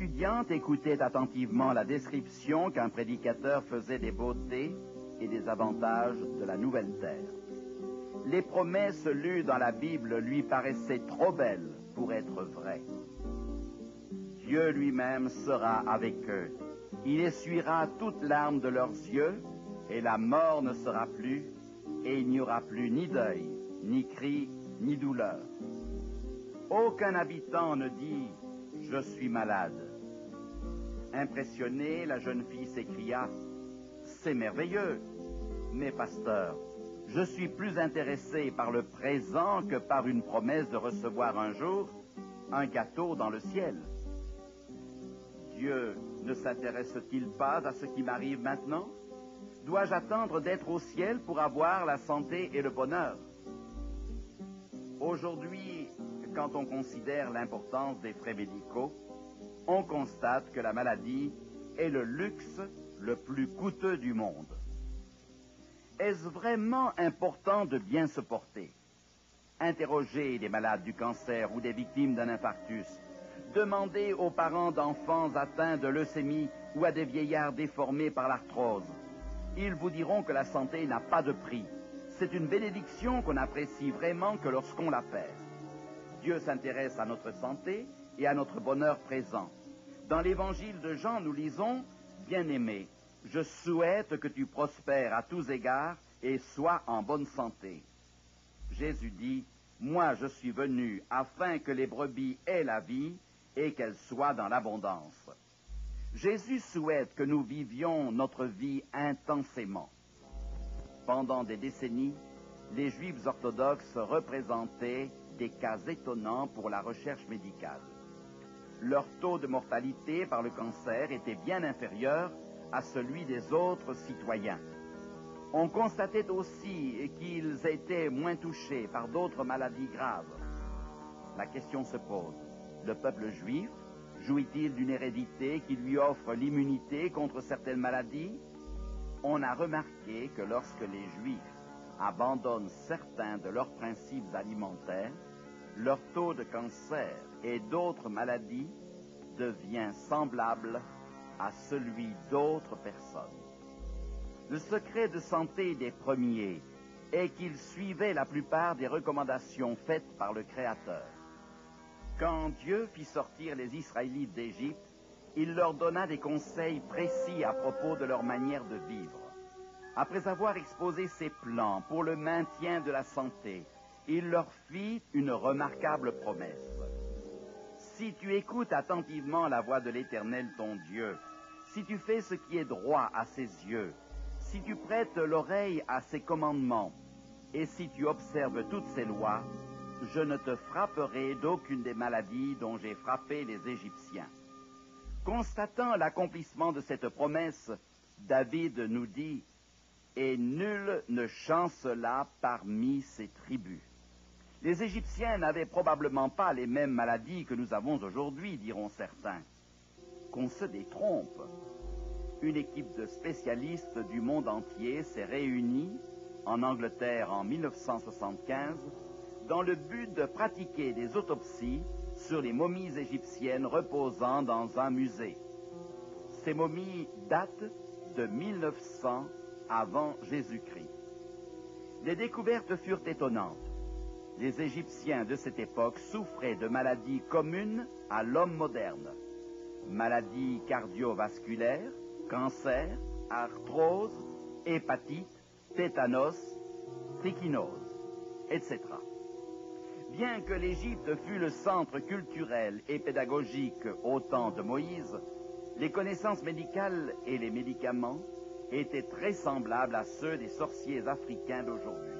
étudiante écoutait attentivement la description qu'un prédicateur faisait des beautés et des avantages de la nouvelle terre. Les promesses lues dans la Bible lui paraissaient trop belles pour être vraies. Dieu lui-même sera avec eux. Il essuiera toute larme de leurs yeux, et la mort ne sera plus, et il n'y aura plus ni deuil, ni cri, ni douleur. Aucun habitant ne dit « Je suis malade ». Impressionnée, la jeune fille s'écria « C'est merveilleux, mais pasteur, je suis plus intéressé par le présent que par une promesse de recevoir un jour un gâteau dans le ciel. Dieu ne s'intéresse-t-il pas à ce qui m'arrive maintenant? Dois-je attendre d'être au ciel pour avoir la santé et le bonheur? Aujourd'hui, quand on considère l'importance des frais médicaux, on constate que la maladie est le luxe le plus coûteux du monde. Est-ce vraiment important de bien se porter? Interrogez des malades du cancer ou des victimes d'un infarctus. Demandez aux parents d'enfants atteints de leucémie ou à des vieillards déformés par l'arthrose. Ils vous diront que la santé n'a pas de prix. C'est une bénédiction qu'on apprécie vraiment que lorsqu'on la perd. Dieu s'intéresse à notre santé et à notre bonheur présent. Dans l'évangile de Jean, nous lisons « Bien-aimé, je souhaite que tu prospères à tous égards et sois en bonne santé. » Jésus dit « Moi, je suis venu afin que les brebis aient la vie et qu'elles soient dans l'abondance. » Jésus souhaite que nous vivions notre vie intensément. Pendant des décennies, les Juifs orthodoxes représentaient des cas étonnants pour la recherche médicale. Leur taux de mortalité par le cancer était bien inférieur à celui des autres citoyens. On constatait aussi qu'ils étaient moins touchés par d'autres maladies graves. La question se pose, le peuple juif jouit-il d'une hérédité qui lui offre l'immunité contre certaines maladies? On a remarqué que lorsque les Juifs abandonnent certains de leurs principes alimentaires, leur taux de cancer et d'autres maladies devient semblable à celui d'autres personnes. Le secret de santé des premiers est qu'ils suivaient la plupart des recommandations faites par le Créateur. Quand Dieu fit sortir les Israélites d'Égypte, il leur donna des conseils précis à propos de leur manière de vivre. Après avoir exposé ses plans pour le maintien de la santé, il leur fit une remarquable promesse. Si tu écoutes attentivement la voix de l'Éternel ton Dieu, si tu fais ce qui est droit à ses yeux, si tu prêtes l'oreille à ses commandements, et si tu observes toutes ses lois, je ne te frapperai d'aucune des maladies dont j'ai frappé les Égyptiens. Constatant l'accomplissement de cette promesse, David nous dit « Et nul ne chancela parmi ses tribus. » Les Égyptiens n'avaient probablement pas les mêmes maladies que nous avons aujourd'hui, diront certains. Qu'on se détrompe. Une équipe de spécialistes du monde entier s'est réunie en Angleterre en 1975 dans le but de pratiquer des autopsies sur les momies égyptiennes reposant dans un musée. Ces momies datent de 1900 avant Jésus-Christ. Les découvertes furent étonnantes. Les Égyptiens de cette époque souffraient de maladies communes à l'homme moderne. Maladies cardiovasculaires, cancer, arthrose, hépatite, tétanos, trichinose, etc. Bien que l'Égypte fût le centre culturel et pédagogique au temps de Moïse, les connaissances médicales et les médicaments étaient très semblables à ceux des sorciers africains d'aujourd'hui.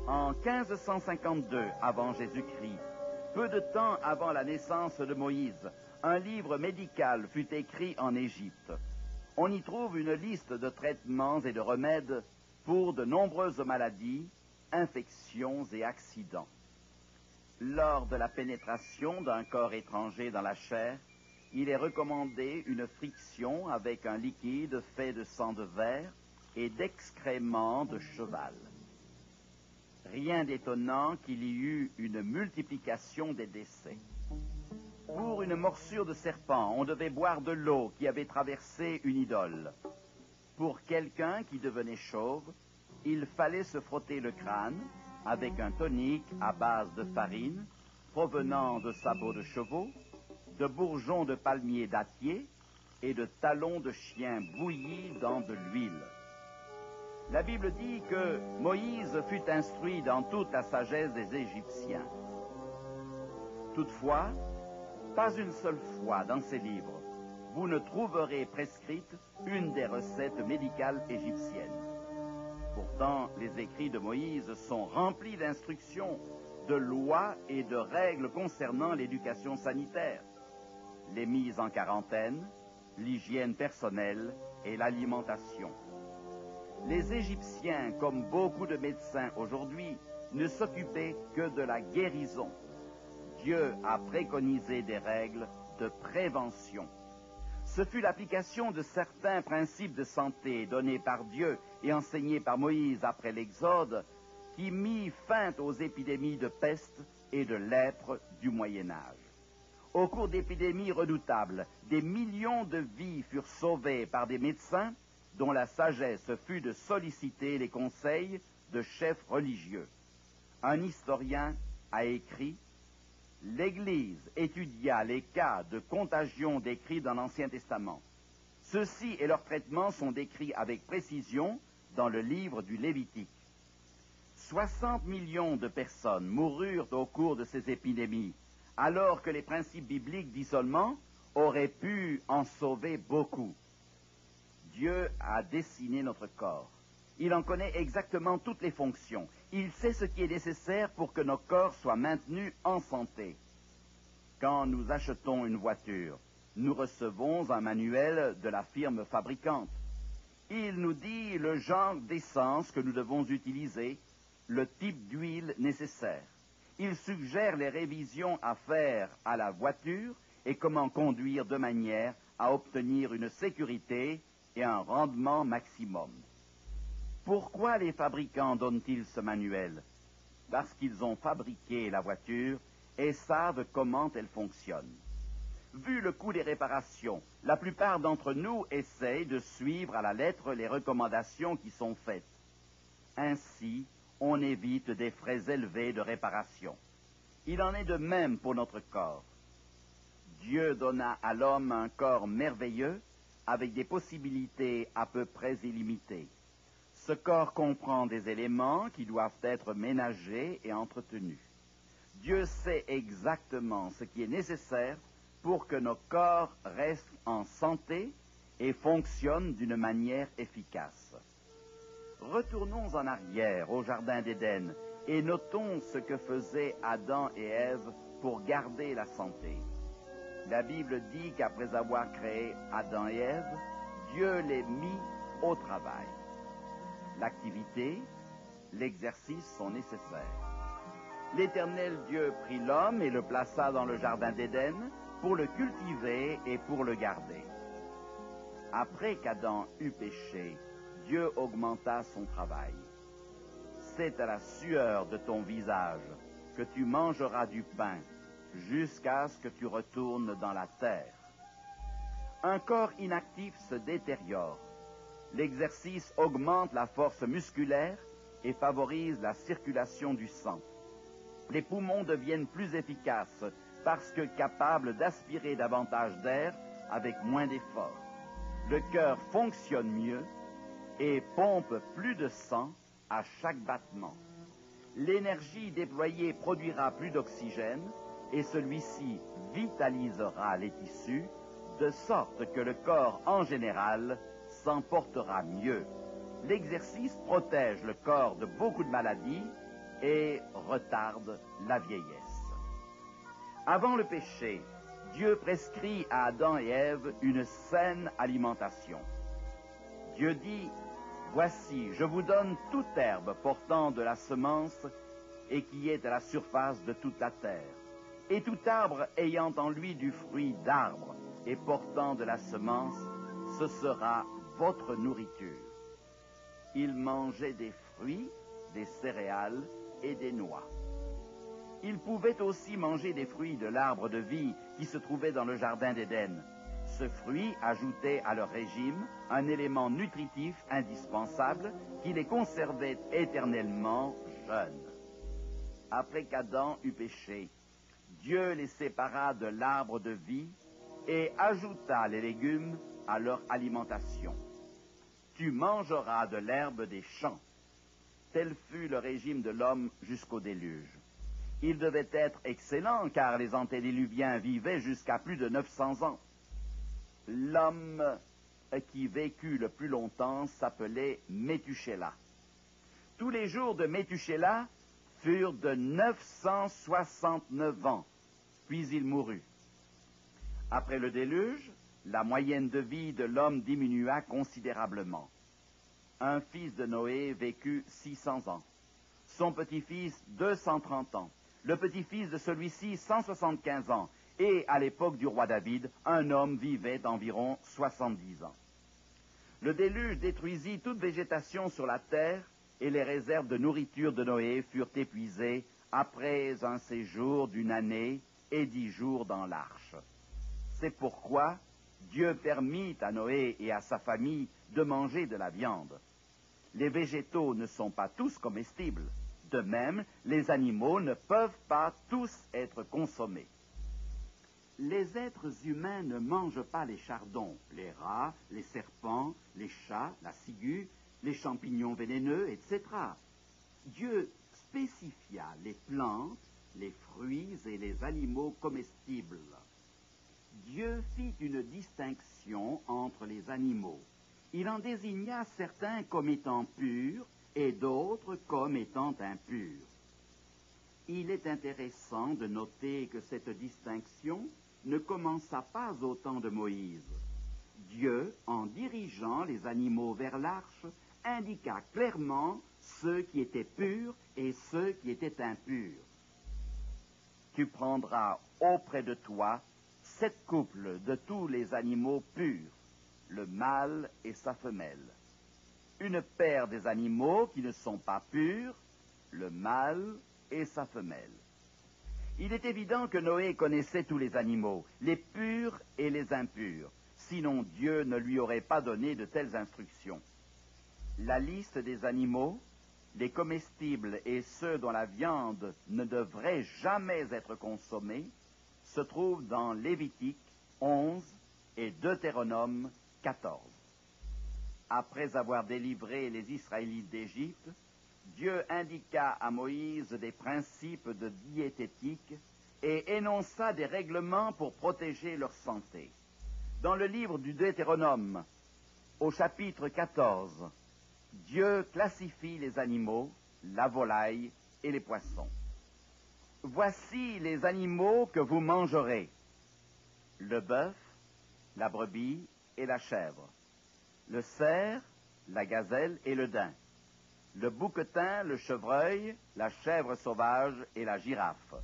En 1552 avant Jésus-Christ, peu de temps avant la naissance de Moïse, un livre médical fut écrit en Égypte. On y trouve une liste de traitements et de remèdes pour de nombreuses maladies, infections et accidents. Lors de la pénétration d'un corps étranger dans la chair, il est recommandé une friction avec un liquide fait de sang de verre et d'excréments de cheval. Rien d'étonnant qu'il y eut une multiplication des décès. Pour une morsure de serpent, on devait boire de l'eau qui avait traversé une idole. Pour quelqu'un qui devenait chauve, il fallait se frotter le crâne avec un tonique à base de farine provenant de sabots de chevaux, de bourgeons de palmier dattier et de talons de chien bouillis dans de l'huile. La Bible dit que Moïse fut instruit dans toute la sagesse des Égyptiens. Toutefois, pas une seule fois dans ces livres, vous ne trouverez prescrite une des recettes médicales égyptiennes. Pourtant, les écrits de Moïse sont remplis d'instructions, de lois et de règles concernant l'éducation sanitaire, les mises en quarantaine, l'hygiène personnelle et l'alimentation. Les Égyptiens, comme beaucoup de médecins aujourd'hui, ne s'occupaient que de la guérison. Dieu a préconisé des règles de prévention. Ce fut l'application de certains principes de santé donnés par Dieu et enseignés par Moïse après l'Exode qui mit fin aux épidémies de peste et de lèpre du Moyen Âge. Au cours d'épidémies redoutables, des millions de vies furent sauvées par des médecins dont la sagesse fut de solliciter les conseils de chefs religieux. Un historien a écrit « L'Église étudia les cas de contagion décrits dans l'Ancien Testament. Ceux-ci et leurs traitements sont décrits avec précision dans le livre du Lévitique. 60 millions de personnes moururent au cours de ces épidémies, alors que les principes bibliques d'isolement auraient pu en sauver beaucoup. Dieu a dessiné notre corps. Il en connaît exactement toutes les fonctions. Il sait ce qui est nécessaire pour que nos corps soient maintenus en santé. Quand nous achetons une voiture, nous recevons un manuel de la firme fabricante. Il nous dit le genre d'essence que nous devons utiliser, le type d'huile nécessaire. Il suggère les révisions à faire à la voiture et comment conduire de manière à obtenir une sécurité et un rendement maximum. Pourquoi les fabricants donnent-ils ce manuel? Parce qu'ils ont fabriqué la voiture et savent comment elle fonctionne. Vu le coût des réparations, la plupart d'entre nous essayent de suivre à la lettre les recommandations qui sont faites. Ainsi, on évite des frais élevés de réparation. Il en est de même pour notre corps. Dieu donna à l'homme un corps merveilleux avec des possibilités à peu près illimitées. Ce corps comprend des éléments qui doivent être ménagés et entretenus. Dieu sait exactement ce qui est nécessaire pour que nos corps restent en santé et fonctionnent d'une manière efficace. Retournons en arrière au Jardin d'Éden et notons ce que faisaient Adam et Ève pour garder la santé. La Bible dit qu'après avoir créé Adam et Ève, Dieu les mit au travail. L'activité, l'exercice sont nécessaires. L'Éternel Dieu prit l'homme et le plaça dans le Jardin d'Éden pour le cultiver et pour le garder. Après qu'Adam eut péché, Dieu augmenta son travail. C'est à la sueur de ton visage que tu mangeras du pain jusqu'à ce que tu retournes dans la terre. Un corps inactif se détériore. L'exercice augmente la force musculaire et favorise la circulation du sang. Les poumons deviennent plus efficaces parce que capables d'aspirer davantage d'air avec moins d'efforts. Le cœur fonctionne mieux et pompe plus de sang à chaque battement. L'énergie déployée produira plus d'oxygène et celui-ci vitalisera les tissus de sorte que le corps en général s'en portera mieux. L'exercice protège le corps de beaucoup de maladies et retarde la vieillesse. Avant le péché, Dieu prescrit à Adam et Ève une saine alimentation. Dieu dit, « Voici, je vous donne toute herbe portant de la semence et qui est à la surface de toute la terre, et tout arbre ayant en lui du fruit d'arbre et portant de la semence, ce sera votre nourriture. » Ils mangeaient des fruits, des céréales et des noix. Ils pouvaient aussi manger des fruits de l'arbre de vie qui se trouvait dans le jardin d'Éden. Ce fruit ajoutait à leur régime un élément nutritif indispensable qui les conservait éternellement jeunes. Après qu'Adam eut péché, Dieu les sépara de l'arbre de vie et ajouta les légumes à leur alimentation. Tu mangeras de l'herbe des champs. Tel fut le régime de l'homme jusqu'au déluge. Il devait être excellent car les antédiluviens vivaient jusqu'à plus de 900 ans. L'homme qui vécut le plus longtemps s'appelait Métuchéla. Tous les jours de Métuchéla furent de 969 ans, puis il mourut. Après le déluge, la moyenne de vie de l'homme diminua considérablement. Un fils de Noé vécut 600 ans, son petit-fils 230 ans, le petit-fils de celui-ci 175 ans, et à l'époque du roi David, un homme vivait d'environ 70 ans. Le déluge détruisit toute végétation sur la terre et les réserves de nourriture de Noé furent épuisées après un séjour d'une année et 10 jours dans l'arche. C'est pourquoi Dieu permit à Noé et à sa famille de manger de la viande. Les végétaux ne sont pas tous comestibles. De même, les animaux ne peuvent pas tous être consommés. Les êtres humains ne mangent pas les chardons, les rats, les serpents, les chats, la ciguë, les champignons vénéneux, etc. Dieu spécifia les plantes, les fruits et les animaux comestibles. Dieu fit une distinction entre les animaux. Il en désigna certains comme étant purs et d'autres comme étant impurs. Il est intéressant de noter que cette distinction ne commença pas au temps de Moïse. Dieu, en dirigeant les animaux vers l'arche, indiqua clairement ceux qui étaient purs et ceux qui étaient impurs. Tu prendras auprès de toi 7 couples de tous les animaux purs, le mâle et sa femelle. Une paire des animaux qui ne sont pas purs, le mâle et sa femelle. Il est évident que Noé connaissait tous les animaux, les purs et les impurs, sinon Dieu ne lui aurait pas donné de telles instructions. La liste des animaux, les comestibles et ceux dont la viande ne devrait jamais être consommée, se trouve dans Lévitique 11 et Deutéronome 14. Après avoir délivré les Israélites d'Égypte, Dieu indiqua à Moïse des principes de diététique et énonça des règlements pour protéger leur santé. Dans le livre du Deutéronome, au chapitre 14, Dieu classifie les animaux, la volaille et les poissons. Voici les animaux que vous mangerez: le bœuf, la brebis et la chèvre, le cerf, la gazelle et le daim, le bouquetin, le chevreuil, la chèvre sauvage et la girafe.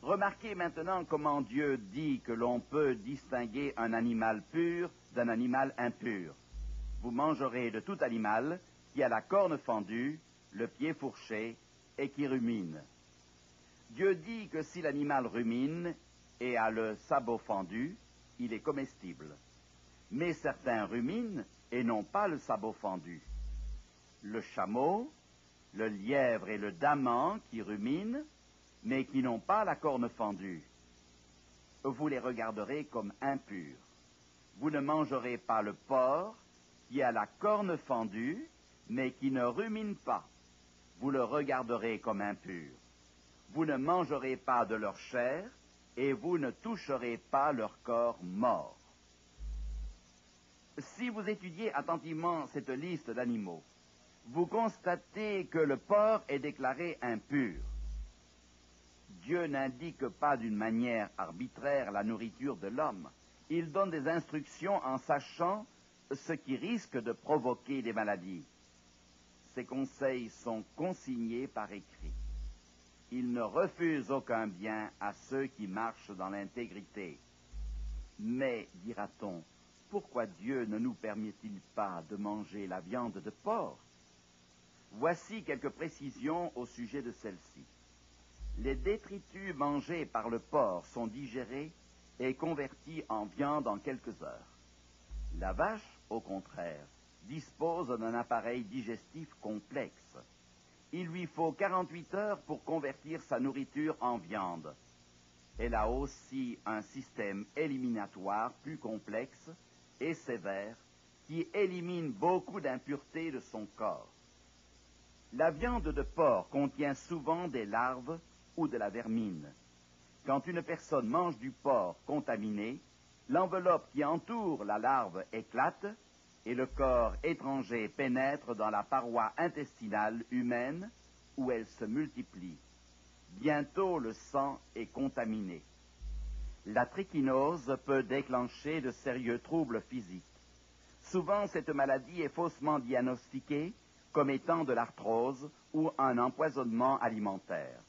Remarquez maintenant comment Dieu dit que l'on peut distinguer un animal pur d'un animal impur. Vous mangerez de tout animal qui a la corne fendue, le pied fourché et qui rumine. Dieu dit que si l'animal rumine et a le sabot fendu, il est comestible. Mais certains ruminent et n'ont pas le sabot fendu. Le chameau, le lièvre et le daman qui ruminent, mais qui n'ont pas la corne fendue. Vous les regarderez comme impurs. Vous ne mangerez pas le porc qui a la corne fendue, mais qui ne rumine pas. Vous le regarderez comme impur. Vous ne mangerez pas de leur chair, et vous ne toucherez pas leur corps mort. Si vous étudiez attentivement cette liste d'animaux, vous constatez que le porc est déclaré impur. Dieu n'indique pas d'une manière arbitraire la nourriture de l'homme. Il donne des instructions en sachant ce qui risque de provoquer des maladies. Ces conseils sont consignés par écrit. Il ne refuse aucun bien à ceux qui marchent dans l'intégrité. Mais, dira-t-on, pourquoi Dieu ne nous permet-il pas de manger la viande de porc? Voici quelques précisions au sujet de celle-ci. Les détritus mangés par le porc sont digérés et convertis en viande en quelques heures. La vache, au contraire, dispose d'un appareil digestif complexe. Il lui faut 48 heures pour convertir sa nourriture en viande. Elle a aussi un système éliminatoire plus complexe et sévère qui élimine beaucoup d'impuretés de son corps. La viande de porc contient souvent des larves ou de la vermine. Quand une personne mange du porc contaminé, l'enveloppe qui entoure la larve éclate et le corps étranger pénètre dans la paroi intestinale humaine où elle se multiplie. Bientôt le sang est contaminé. La trichinose peut déclencher de sérieux troubles physiques. Souvent, cette maladie est faussement diagnostiquée comme étant de l'arthrose ou un empoisonnement alimentaire.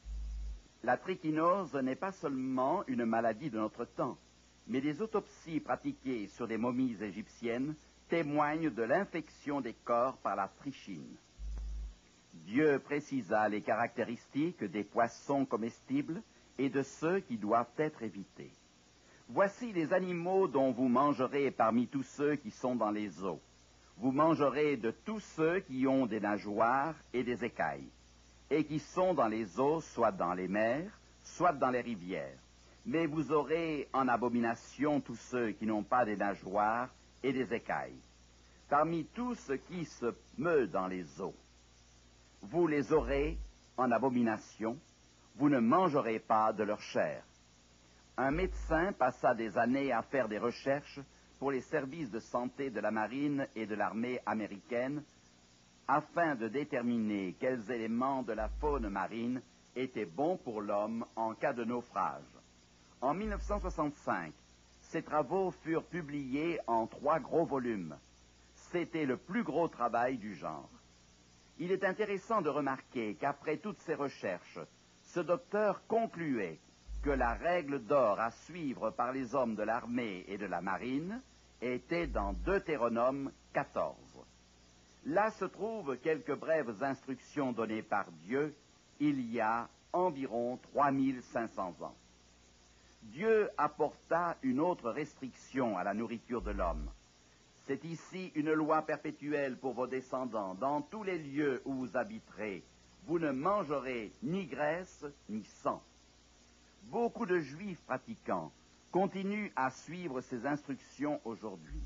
La trichinose n'est pas seulement une maladie de notre temps, mais des autopsies pratiquées sur des momies égyptiennes témoignent de l'infection des corps par la trichine. Dieu précisa les caractéristiques des poissons comestibles et de ceux qui doivent être évités. Voici les animaux dont vous mangerez parmi tous ceux qui sont dans les eaux. Vous mangerez de tous ceux qui ont des nageoires et des écailles, et qui sont dans les eaux, soit dans les mers, soit dans les rivières. Mais vous aurez en abomination tous ceux qui n'ont pas des nageoires et des écailles. Parmi tout ce qui se meut dans les eaux, vous les aurez en abomination, vous ne mangerez pas de leur chair. Un médecin passa des années à faire des recherches pour les services de santé de la marine et de l'armée américaine afin de déterminer quels éléments de la faune marine étaient bons pour l'homme en cas de naufrage. En 1965, ces travaux furent publiés en 3 gros volumes. C'était le plus gros travail du genre. Il est intéressant de remarquer qu'après toutes ces recherches, ce docteur concluait que la règle d'or à suivre par les hommes de l'armée et de la marine était dans Deutéronome 14. Là se trouvent quelques brèves instructions données par Dieu il y a environ 3500 ans. Dieu apporta une autre restriction à la nourriture de l'homme. C'est ici une loi perpétuelle pour vos descendants. Dans tous les lieux où vous habiterez, vous ne mangerez ni graisse ni sang. Beaucoup de Juifs pratiquants continuent à suivre ces instructions aujourd'hui.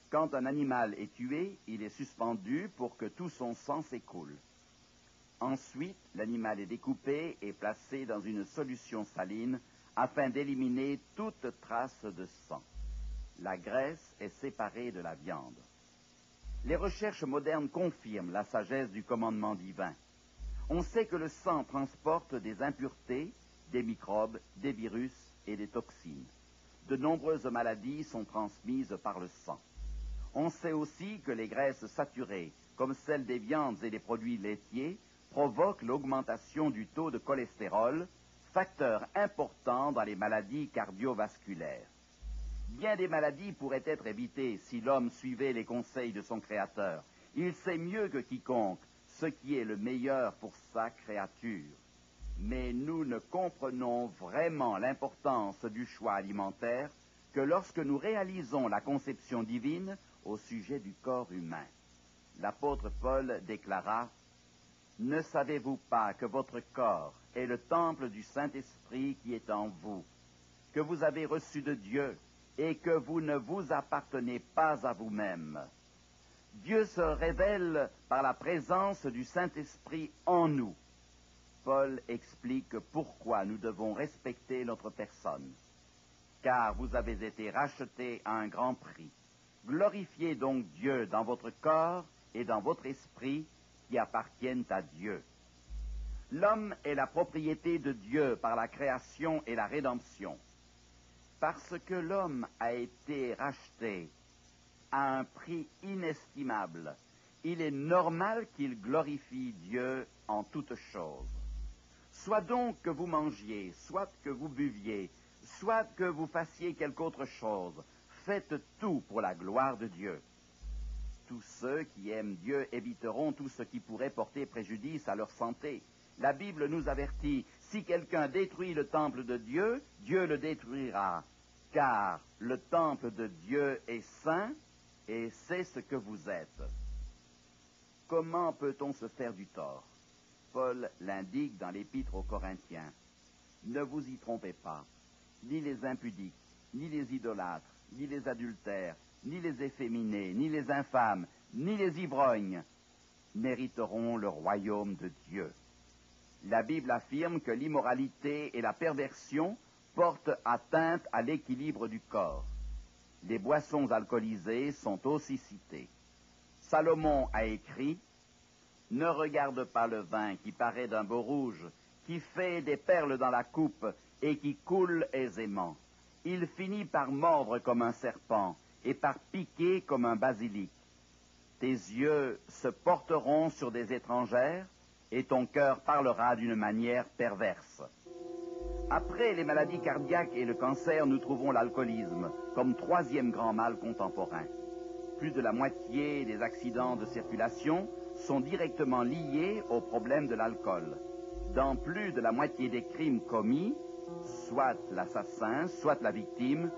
Quand un animal est tué, il est suspendu pour que tout son sang s'écoule. Ensuite, l'animal est découpé et placé dans une solution saline afin d'éliminer toute trace de sang. La graisse est séparée de la viande. Les recherches modernes confirment la sagesse du commandement divin. On sait que le sang transporte des impuretés, des microbes, des virus et des toxines. De nombreuses maladies sont transmises par le sang. On sait aussi que les graisses saturées, comme celles des viandes et des produits laitiers, provoquent l'augmentation du taux de cholestérol, facteur important dans les maladies cardiovasculaires. Bien des maladies pourraient être évitées si l'homme suivait les conseils de son Créateur. Il sait mieux que quiconque ce qui est le meilleur pour sa créature. Mais nous ne comprenons vraiment l'importance du choix alimentaire que lorsque nous réalisons la conception divine au sujet du corps humain. L'apôtre Paul déclara « Ne savez-vous pas que votre corps est le temple du Saint-Esprit qui est en vous, que vous avez reçu de Dieu et que vous ne vous appartenez pas à vous-même. Dieu se révèle par la présence du Saint-Esprit en nous. » Paul explique pourquoi nous devons respecter notre personne. Car vous avez été rachetés à un grand prix. Glorifiez donc Dieu dans votre corps et dans votre esprit qui appartiennent à Dieu. L'homme est la propriété de Dieu par la création et la rédemption. Parce que l'homme a été racheté à un prix inestimable, il est normal qu'il glorifie Dieu en toutes choses. Soit donc que vous mangiez, soit que vous buviez, soit que vous fassiez quelque autre chose, faites tout pour la gloire de Dieu. Tous ceux qui aiment Dieu éviteront tout ce qui pourrait porter préjudice à leur santé. La Bible nous avertit, si quelqu'un détruit le temple de Dieu, Dieu le détruira, car le temple de Dieu est saint et c'est ce que vous êtes. Comment peut-on se faire du tort? Paul l'indique dans l'Épître aux Corinthiens. Ne vous y trompez pas, ni les impudiques, ni les idolâtres, ni les adultères, ni les efféminés, ni les infâmes, ni les ivrognes n'hériteront le royaume de Dieu. La Bible affirme que l'immoralité et la perversion portent atteinte à l'équilibre du corps. Les boissons alcoolisées sont aussi citées. Salomon a écrit « Ne regarde pas le vin qui paraît d'un beau rouge, qui fait des perles dans la coupe et qui coule aisément. Il finit par mordre comme un serpent et par piquer comme un basilic. Tes yeux se porteront sur des étrangères et ton cœur parlera d'une manière perverse. » Après les maladies cardiaques et le cancer, nous trouvons l'alcoolisme comme troisième grand mal contemporain. Plus de la moitié des accidents de circulation sont directement liés au problème de l'alcool. Dans plus de la moitié des crimes commis, soit l'assassin, soit la victime,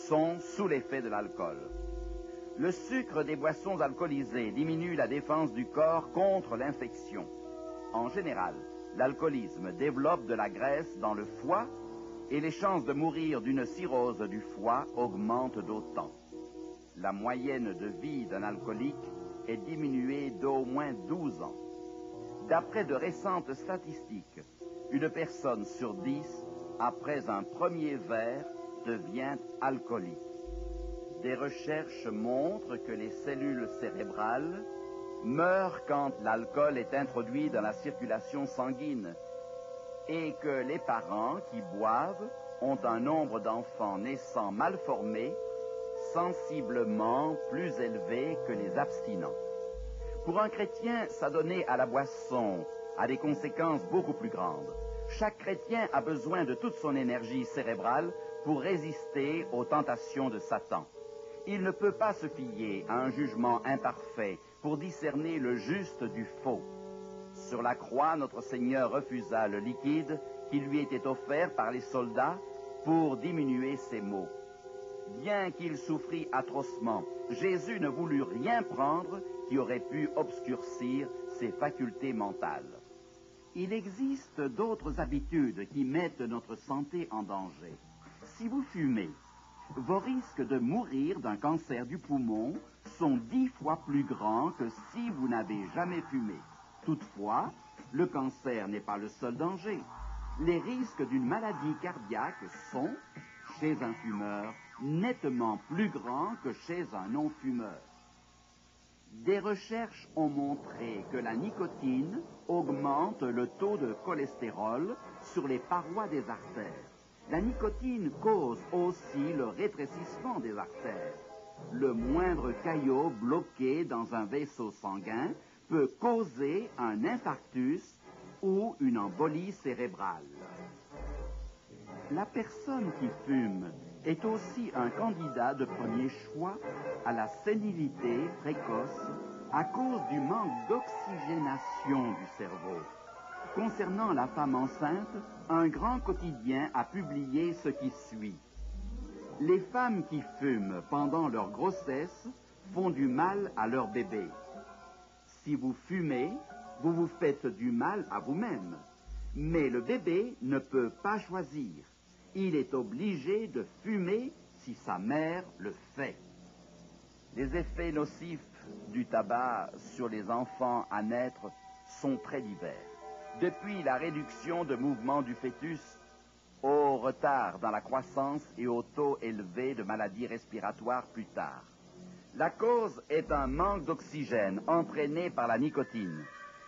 sont sous l'effet de l'alcool. Le sucre des boissons alcoolisées diminue la défense du corps contre l'infection. En général, l'alcoolisme développe de la graisse dans le foie et les chances de mourir d'une cirrhose du foie augmentent d'autant. La moyenne de vie d'un alcoolique est diminuée d'au moins 12 ans. D'après de récentes statistiques, une personne sur 10, après un premier verre, devient alcoolique. Des recherches montrent que les cellules cérébrales meurent quand l'alcool est introduit dans la circulation sanguine et que les parents qui boivent ont un nombre d'enfants naissants mal formés sensiblement plus élevé que les abstinents. Pour un chrétien, s'adonner à la boisson a des conséquences beaucoup plus grandes. Chaque chrétien a besoin de toute son énergie cérébrale pour résister aux tentations de Satan. Il ne peut pas se fier à un jugement imparfait pour discerner le juste du faux. Sur la croix, notre Seigneur refusa le liquide qui lui était offert par les soldats pour diminuer ses maux. Bien qu'il souffrit atrocement, Jésus ne voulut rien prendre qui aurait pu obscurcir ses facultés mentales. Il existe d'autres habitudes qui mettent notre santé en danger. Si vous fumez, vos risques de mourir d'un cancer du poumon sont 10 fois plus grands que si vous n'avez jamais fumé. Toutefois, le cancer n'est pas le seul danger. Les risques d'une maladie cardiaque sont, chez un fumeur, nettement plus grands que chez un non-fumeur. Des recherches ont montré que la nicotine augmente le taux de cholestérol sur les parois des artères. La nicotine cause aussi le rétrécissement des artères. Le moindre caillot bloqué dans un vaisseau sanguin peut causer un infarctus ou une embolie cérébrale. La personne qui fume est aussi un candidat de premier choix à la sénilité précoce à cause du manque d'oxygénation du cerveau. Concernant la femme enceinte, un grand quotidien a publié ce qui suit. Les femmes qui fument pendant leur grossesse font du mal à leur bébé. Si vous fumez, vous vous faites du mal à vous-même. Mais le bébé ne peut pas choisir. Il est obligé de fumer si sa mère le fait. Les effets nocifs du tabac sur les enfants à naître sont très divers. Depuis la réduction de mouvement du fœtus au retard dans la croissance et au taux élevé de maladies respiratoires plus tard. La cause est un manque d'oxygène entraîné par la nicotine.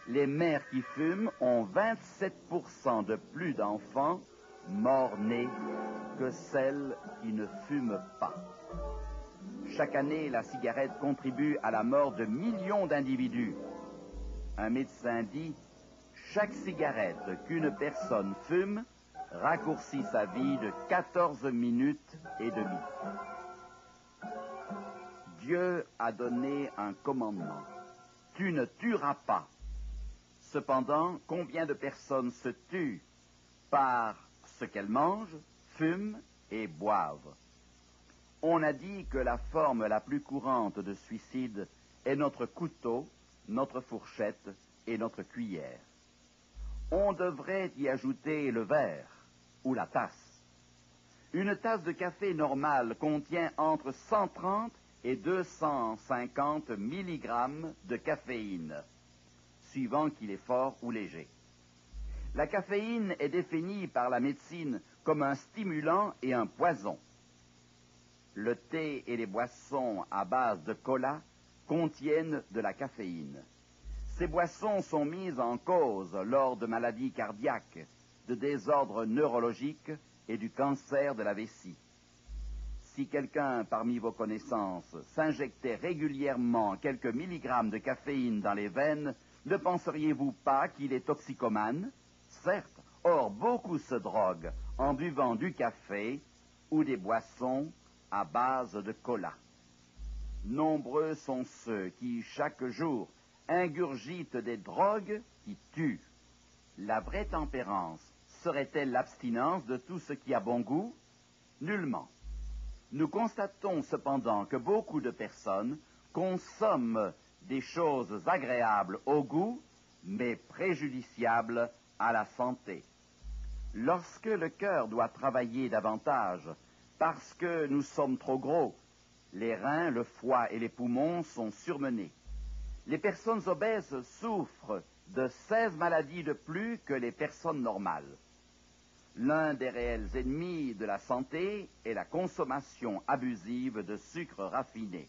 Les mères qui fument ont 27% de plus d'enfants morts-nés que celles qui ne fument pas. Chaque année, la cigarette contribue à la mort de millions d'individus. Un médecin dit « Chaque cigarette qu'une personne fume raccourcit sa vie de 14 minutes et demie. » Dieu a donné un commandement. Tu ne tueras pas. Cependant, combien de personnes se tuent par ce qu'elles mangent, fument et boivent? On a dit que la forme la plus courante de suicide est notre couteau, notre fourchette et notre cuillère. On devrait y ajouter le verre ou la tasse. Une tasse de café normale contient entre 130 et 250 mg de caféine, suivant qu'il est fort ou léger. La caféine est définie par la médecine comme un stimulant et un poison. Le thé et les boissons à base de cola contiennent de la caféine. Ces boissons sont mises en cause lors de maladies cardiaques, de désordres neurologiques et du cancer de la vessie. Si quelqu'un parmi vos connaissances s'injectait régulièrement quelques milligrammes de caféine dans les veines, ne penseriez-vous pas qu'il est toxicomane? Certes, or beaucoup se droguent en buvant du café ou des boissons à base de cola. Nombreux sont ceux qui, chaque jour, ingurgitent des drogues qui tuent. La vraie tempérance serait-elle l'abstinence de tout ce qui a bon goût? Nullement. Nous constatons cependant que beaucoup de personnes consomment des choses agréables au goût, mais préjudiciables à la santé. Lorsque le cœur doit travailler davantage, parce que nous sommes trop gros, les reins, le foie et les poumons sont surmenés. Les personnes obèses souffrent de 16 maladies de plus que les personnes normales. L'un des réels ennemis de la santé est la consommation abusive de sucre raffiné.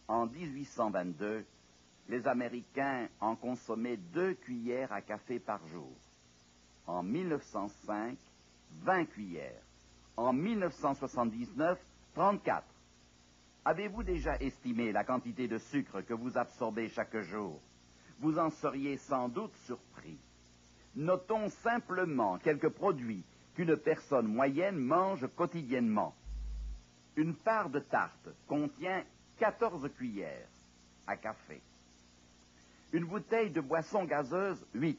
En 1822, les Américains en consommaient 2 cuillères à café par jour. En 1905, 20 cuillères. En 1979, 34. Avez-vous déjà estimé la quantité de sucre que vous absorbez chaque jour? Vous en seriez sans doute surpris. Notons simplement quelques produits qu'une personne moyenne mange quotidiennement. Une part de tarte contient 14 cuillères à café. Une bouteille de boisson gazeuse, 8.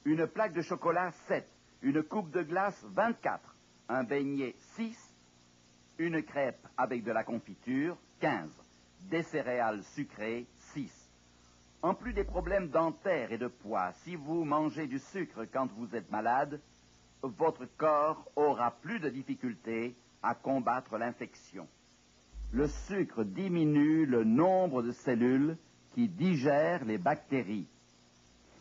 Une plaque de chocolat, 7. Une coupe de glace, 24. Un beignet, 6. Une crêpe avec de la confiture, 15. Des céréales sucrées, 6. En plus des problèmes dentaires et de poids, si vous mangez du sucre quand vous êtes malade, votre corps aura plus de difficultés à combattre l'infection. Le sucre diminue le nombre de cellules qui digèrent les bactéries.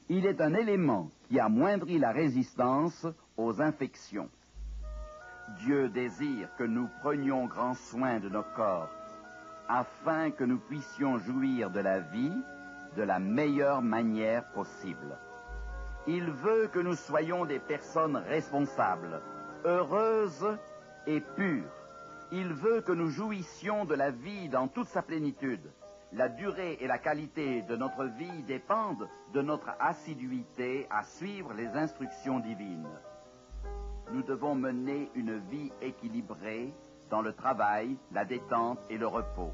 Il est un élément qui amoindrit la résistance aux infections. Dieu désire que nous prenions grand soin de nos corps, afin que nous puissions jouir de la vie de la meilleure manière possible. Il veut que nous soyons des personnes responsables, heureuses et pures. Il veut que nous jouissions de la vie dans toute sa plénitude. La durée et la qualité de notre vie dépendent de notre assiduité à suivre les instructions divines. Nous devons mener une vie équilibrée dans le travail, la détente et le repos.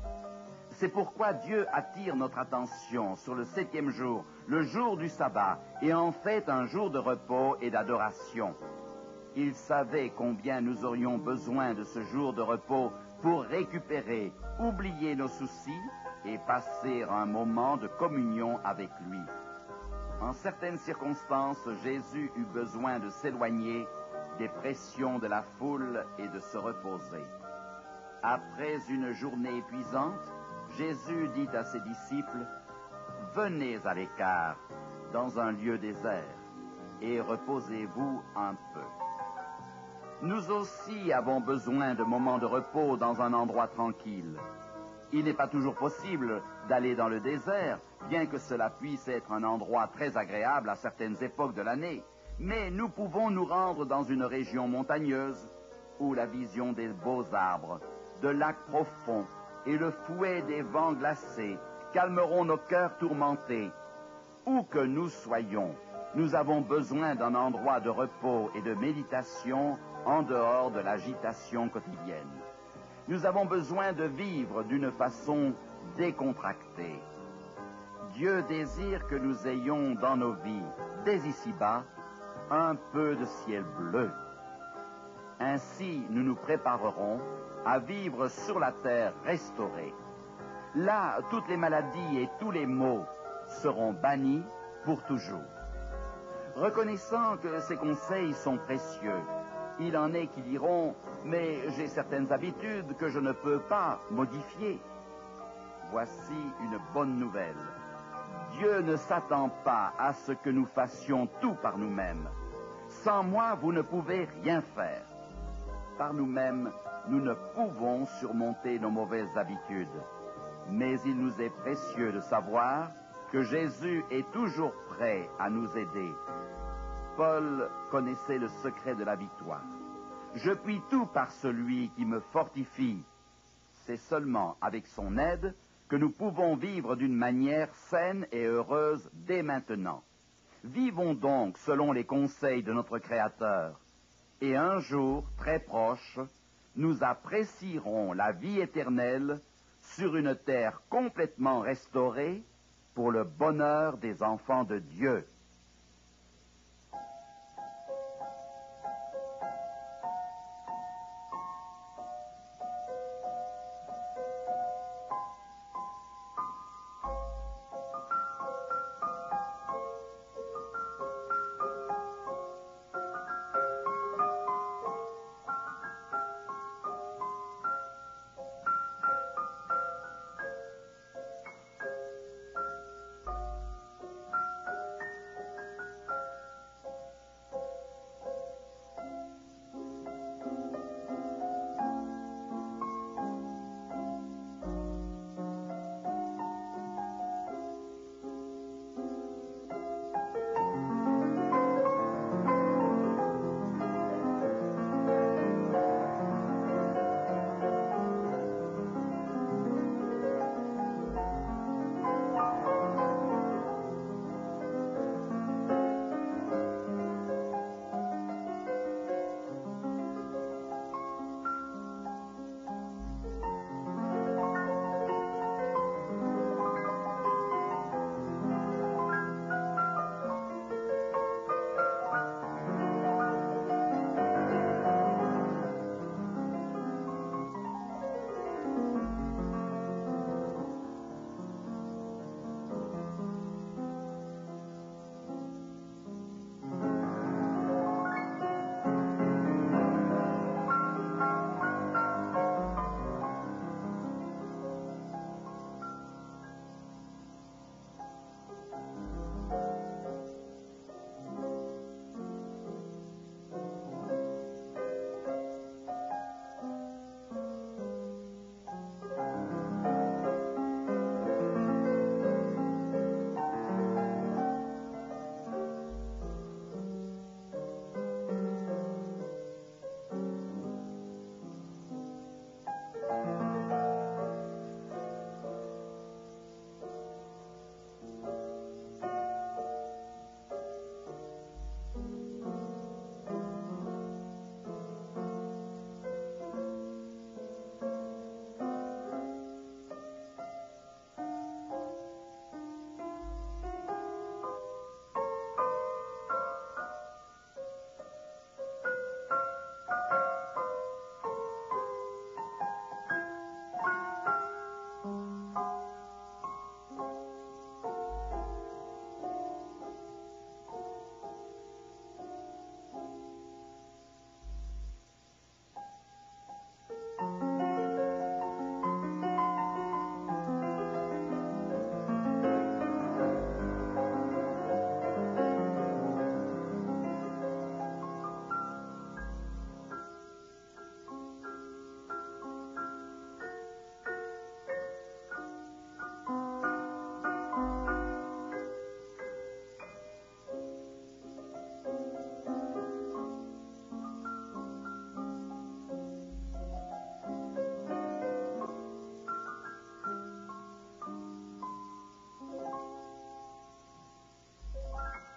C'est pourquoi Dieu attire notre attention sur le 7e jour, le jour du sabbat, et en fait un jour de repos et d'adoration. Il savait combien nous aurions besoin de ce jour de repos pour récupérer, oublier nos soucis et passer un moment de communion avec lui. En certaines circonstances, Jésus eut besoin de s'éloigner des pressions de la foule et de se reposer. Après une journée épuisante, Jésus dit à ses disciples, « Venez à l'écart, dans un lieu désert, et reposez-vous un peu. » Nous aussi avons besoin de moments de repos dans un endroit tranquille. Il n'est pas toujours possible d'aller dans le désert, bien que cela puisse être un endroit très agréable à certaines époques de l'année, mais nous pouvons nous rendre dans une région montagneuse, où la vision des beaux arbres, de lacs profonds, et le fouet des vents glacés calmeront nos cœurs tourmentés. Où que nous soyons, nous avons besoin d'un endroit de repos et de méditation en dehors de l'agitation quotidienne. Nous avons besoin de vivre d'une façon décontractée. Dieu désire que nous ayons dans nos vies, dès ici-bas, un peu de ciel bleu. Ainsi, nous nous préparerons à vivre sur la terre restaurée. Là, toutes les maladies et tous les maux seront bannis pour toujours. Reconnaissant que ces conseils sont précieux, il en est qui diront « Mais j'ai certaines habitudes que je ne peux pas modifier. » Voici une bonne nouvelle. Dieu ne s'attend pas à ce que nous fassions tout par nous-mêmes. Sans moi, vous ne pouvez rien faire. Par nous-mêmes, nous ne pouvons surmonter nos mauvaises habitudes. Mais il nous est précieux de savoir que Jésus est toujours prêt à nous aider. Paul connaissait le secret de la victoire. Je puis tout par celui qui me fortifie. C'est seulement avec son aide que nous pouvons vivre d'une manière saine et heureuse dès maintenant. Vivons donc selon les conseils de notre Créateur. Et un jour, très proche, nous apprécierons la vie éternelle sur une terre complètement restaurée pour le bonheur des enfants de Dieu.